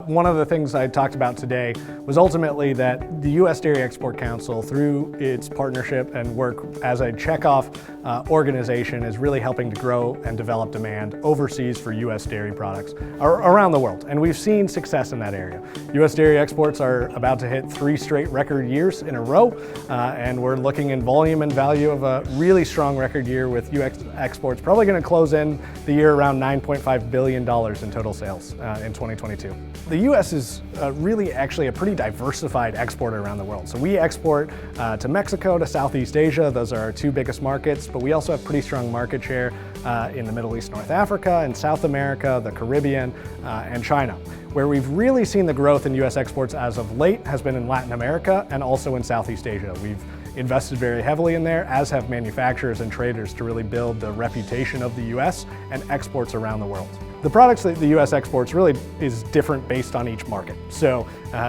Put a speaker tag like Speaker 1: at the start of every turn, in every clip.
Speaker 1: One of the things I talked about today was ultimately that the U.S. Dairy Export Council, through its partnership and work as a checkoff organization, is really helping to grow and develop demand overseas for U.S. dairy products around the world. And we've seen success in that area. U.S. dairy exports are about to hit 3 straight record years in a row, and we're looking in volume and value of a really strong record year with U.S. exports probably going to close in the year around $9.5 billion in total sales in 2022. The U.S. is really actually a pretty diversified exporter around the world. So we export to Mexico, to Southeast Asia. Those are our 2 biggest markets, but we also have pretty strong market share in the Middle East, North Africa, and South America, the Caribbean, and China. Where we've really seen the growth in U.S. exports as of late has been in Latin America and also in Southeast Asia. We've invested very heavily in there, as have manufacturers and traders, to really build the reputation of the U.S. and exports around the world. The products that the U.S. exports really is different based on each market. So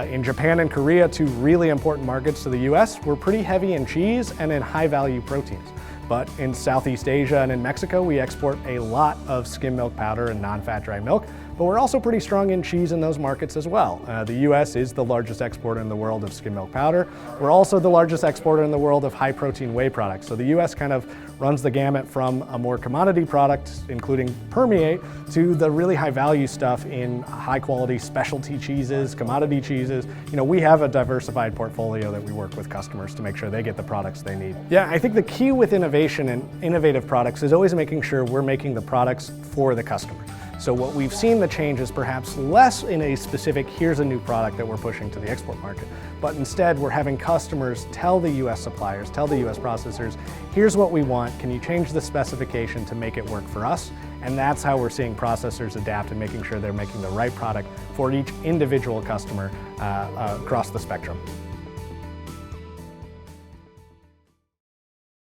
Speaker 1: in Japan and Korea, 2 really important markets to the U.S., we're pretty heavy in cheese and in high-value proteins. But in Southeast Asia and in Mexico, we export a lot of skim milk powder and non-fat dry milk, but we're also pretty strong in cheese in those markets as well. The U.S. is the largest exporter in the world of skim milk powder. We're also the largest exporter in the world of high-protein whey products. So the U.S. kind of runs the gamut from a more commodity product, including permeate, to the really high-value stuff in high-quality specialty cheeses, commodity cheeses. You know, we have a diversified portfolio that we work with customers to make sure they get the products they need. Yeah, I think the key with innovation and innovative products is always making sure we're making the products for the customer. So what we've seen the change is perhaps less in a specific, here's a new product that we're pushing to the export market, but instead we're having customers tell the U.S. suppliers, tell the U.S. processors, here's what we want, can you change the specification to make it work for us? And that's how we're seeing processors adapt and making sure they're making the right product for each individual customer across the spectrum.